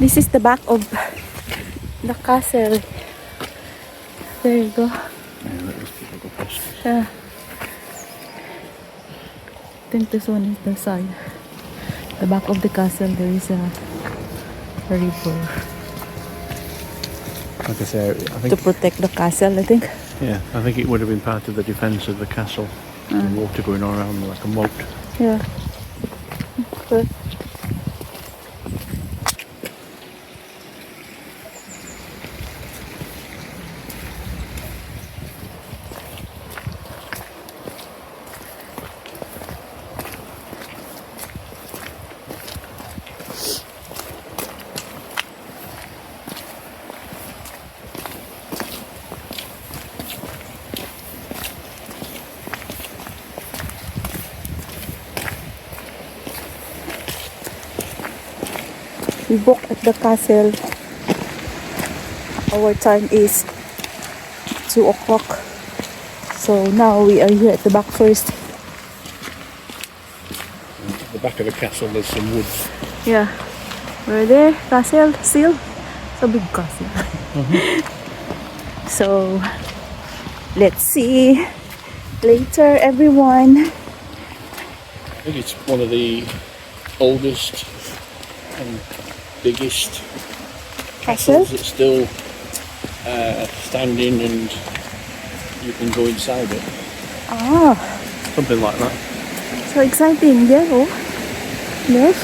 This is the back of the castle. There you go. Yeah, that is typical past. Yeah. I think this one is the side. The back of the castle, there is a river. Like I say, I think... To protect the castle, I think. Yeah, I think it would have been part of the defence of the castle. The water going all around like a moat. Yeah. Good. We book at the castle. Our time is 2 o'clock. So now we are here at the back first. At the back of the castle there's some woods. Yeah. We're there. Castle still. It's a big castle. So let's see later, everyone. I think it's one of the oldest and biggest Castle? castles that's still standing, and you can go inside it. Ah, Something like that. so exciting. Yeah. Oh. Yes.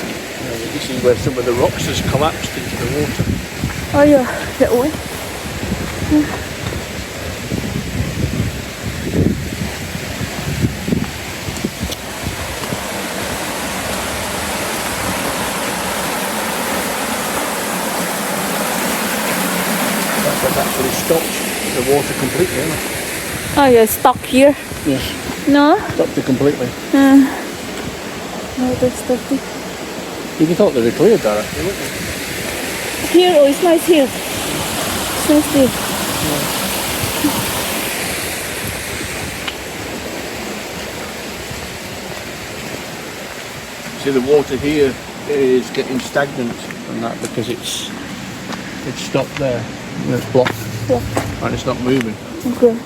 This is where some of the rocks has collapsed into the water. Oh yeah, that one. That's actually stopped the water completely, hasn't it? Oh yeah, stuck here. Yes. No? Stopped it completely. No, that's stuck. You'd have thought they'd have cleared that actually, wouldn't you? Here, oh, it's nice here. It's nice here. See, the water here is getting stagnant and that because it's stopped there. It's blocked. Yeah. And it's not moving. Okay.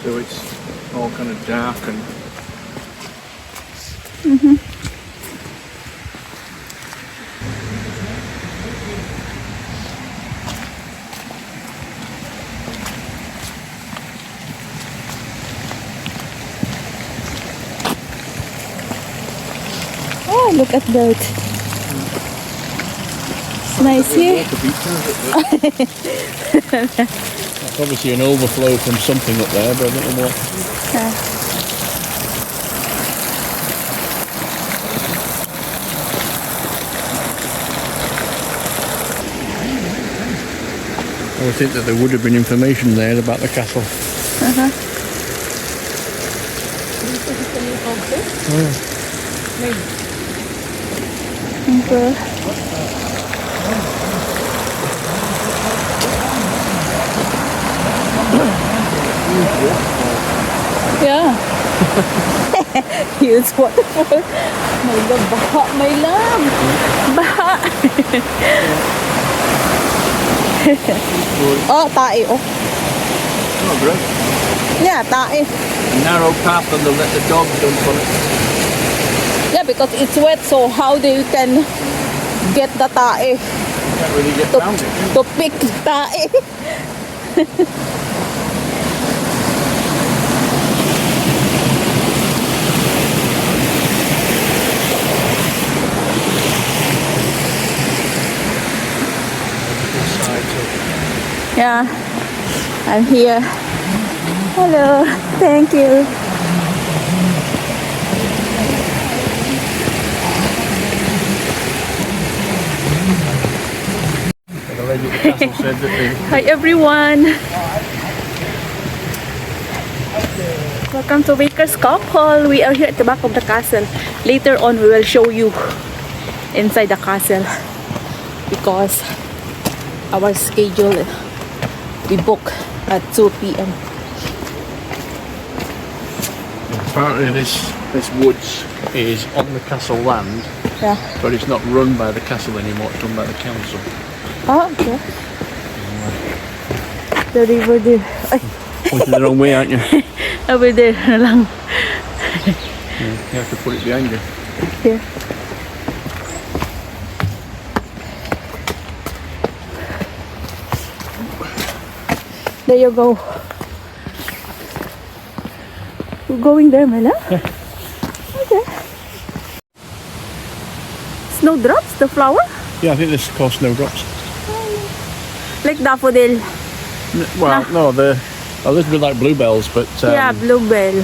So it's all kind of dark and... Oh, look at that. It's nice here. That's obviously an overflow from something up there, but I don't know what. I would think that there would have been information there about the castle. Okay. Yeah. Huge waterfall. My love, baha, my love. Baha. Oh, tae. Oh. Oh, great. Yeah, tae. A narrow path and they'll let the dog jump on it. Yeah, because it's wet, so how they can get the tae? Can't really get around it. To pick tae. Yeah, I'm here. Hello, thank you. The lady at the castle said that they... Hi everyone. Welcome to Vickers Couple. We are here at the back of the castle. Later on, we will show you inside the castle because our schedule, we book at 2 p.m. Apparently this woods is on the castle land Yeah. But it's not run by the castle anymore, it's run by the council. Oh, okay. The river there. Ay, Pointing the wrong way, aren't you? over there na lang. Yeah, you have to put it behind you. Here. There you go. We're going there, Mela? Yeah. Okay. Snowdrops, the flower? Yeah, I think this is called snowdrops. Like daffodil. Well, no, they're a little bit like bluebells, but Yeah, bluebell.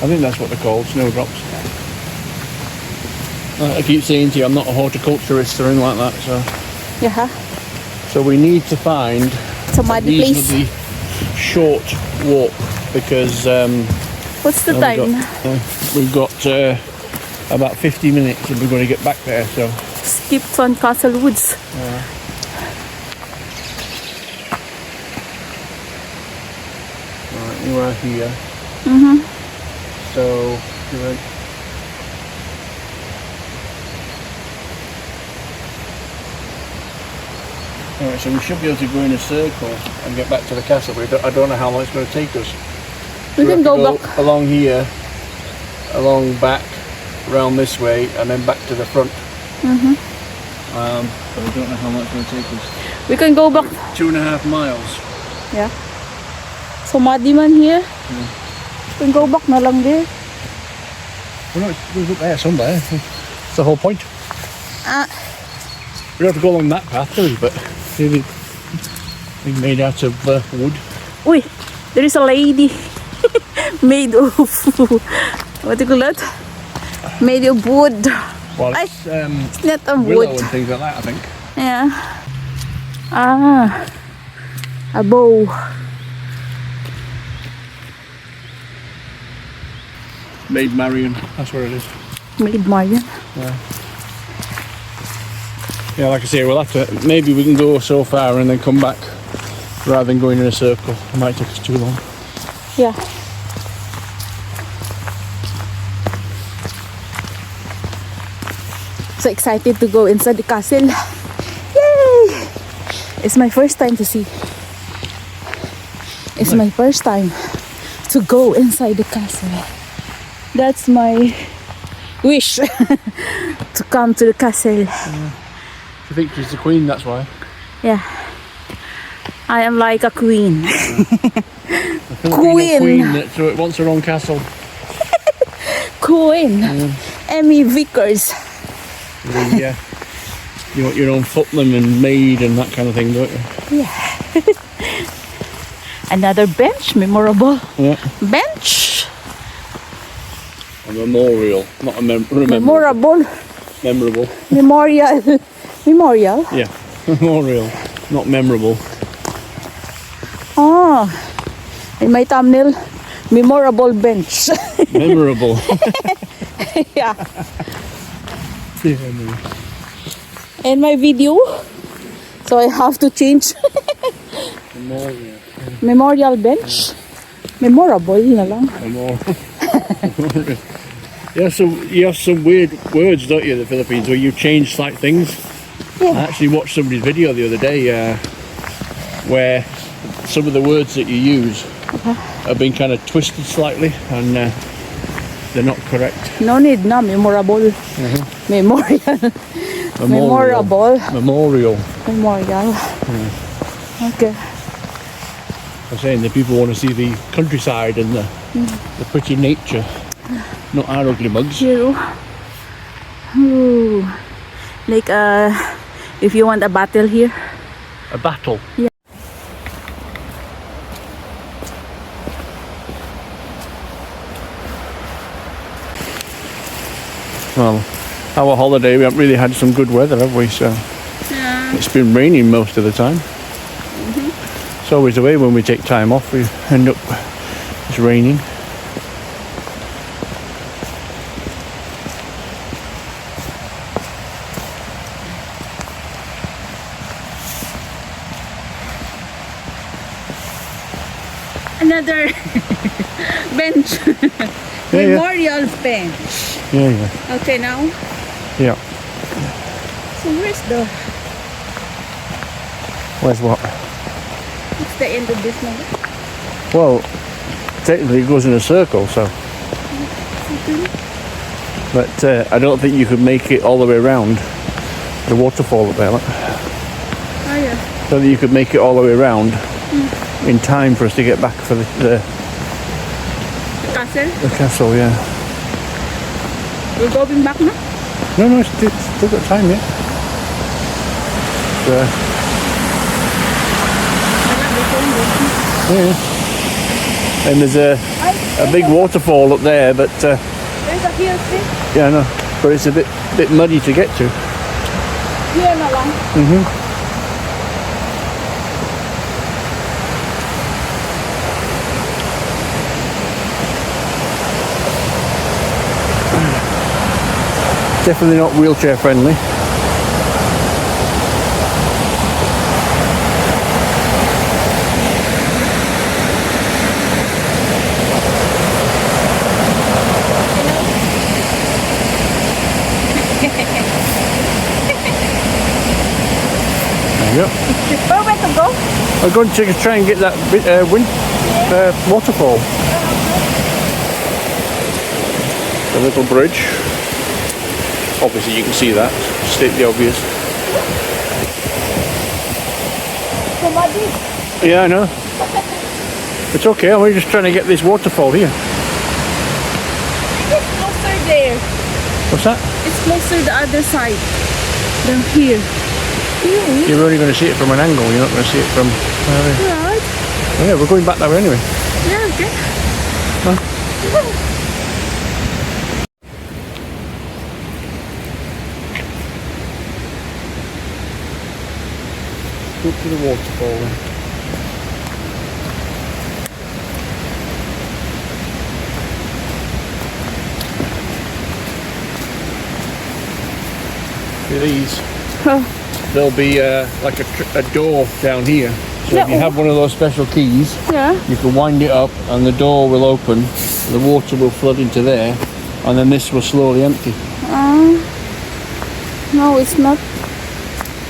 I think that's what they're called, snowdrops. I keep saying to you, I'm not a horticulturist or anything like that, Yeah. so we need to find It's a a muddy place. reasonably short walk because What's the time? we've got about 50 minutes and we're going to get back there, so Skipton Castle Woods. right, you are here. So you're right. Alright, so we should be able to go in a circle and get back to the castle, but I don't know how long it's going to take us. We We'll can have to go back. along here, along back, round this way, and then back to the front. But I don't know how long it's going to take us. We can go back. 2.5 miles. Yeah. So muddy man here. We can go back na lang there. Well, no, it's up there somewhere. That's the whole point. Ah, We don't have to go along that path, do we? But maybe made out of wood. uy, there is a lady made of what do you call that? Made of wood. Well, Ay, it's it's not a willow wood. and things like that, I think. Yeah. Ah, a bow. Maid Marion, that's where it is. Made Marian. Yeah, like I say, we'll have to, maybe we can go so far and then come back rather than going in a circle. It might take us too long. Yeah. So excited to go inside the castle. Yay! It's my first time to see. It's my first time to go inside the castle. That's my wish to come to the castle. I think she's the queen, that's why. Yeah. I am like a queen. The Filipino Queen. queen that so it wants her own castle. Queen. Emmy Vickers. Yeah. You want your own footman and maid and that kind of thing, don't you? Yeah. Another bench, memorable Yeah. bench. A memorial, not a Memorable. memorable. Memorial. Memorial. Yeah, memorial, not memorable. Oh. In my thumbnail, memorable bench. Memorable. Yeah. Yeah, In my video. So I have to change. memorial. Memorial bench. Memorable na lang. Memorial. You have some weird words, don't you, in the Philippines, where you change slight things. Yeah. I actually watched somebody's video the other day where some of the words that you use have been kind of twisted slightly and they're not correct. No need na. Memorable. Memorial. Memorable. Memorial. Memorial. Okay. I'm saying the people want to see the countryside and the pretty nature, not our ugly mugs. Here. Ooh. Like if you want a battle here. A battle. Yeah. Well, our holiday, we haven't really had some good weather, have we? So Yeah. it's been raining most of the time. It's always the way when we take time off, we end up it's raining. Another bench. Yeah, yeah. Memorial bench. Yeah. Okay, now. Yeah. So where's the? Where's what? What's the end of this now? Well, technically it goes in a circle, so. But I don't think you could make it all the way around the waterfall up there. Look. Oh yeah. I don't think you could make it all the way around in time for us to get back for the Castle. the castle. Yeah. We're going back now. No, it's still got time yet. Yeah. And there's a big waterfall up there, but There's a hill thing. yeah, I know. But it's a bit muddy to get to. Here na lang. Definitely not wheelchair friendly. There you go. Where to go? I'm going to try and get that waterfall. The little bridge. Obviously you can see that, state the obvious. So muddy. Yeah, I know. It's okay, we're just trying to get this waterfall here. It's closer there. What's that? It's closer the other side than here. You're only going to see it from an angle, you're not going to see it from... Right. Oh yeah, we're going back that way anyway. Yeah, okay. Huh? Go to the waterfall then. See these? Oh. There'll be like a door down here. So Yeah. if you have one of those special keys, Yeah. you can wind it up and the door will open, the water will flood into there, and then this will slowly empty. No, it's not.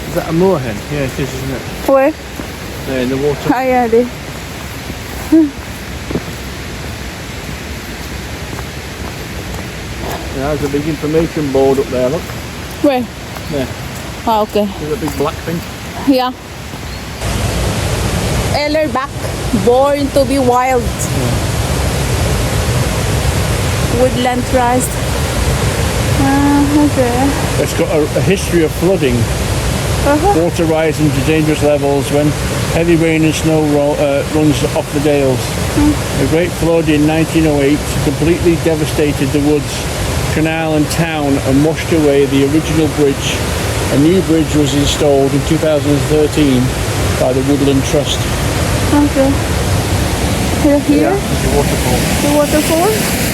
Is that a moorhen? Yeah, it is, isn't it? Where? There in the water. Ah, yeah, there. There's a big information board up there, look. Where? There. Ah, okay. There's a big black thing. Yeah. Eller back. Born to be wild. Woodland trust. Okay. It's got a history of flooding. Water rising to dangerous levels when heavy rain and snow runs off the dales. A great flood in 1908 completely devastated the woods, canal and town and washed away the original bridge. A new bridge was installed in 2013 by the Woodland Trust. Okay. Here? Yeah, it's a waterfall. The waterfall?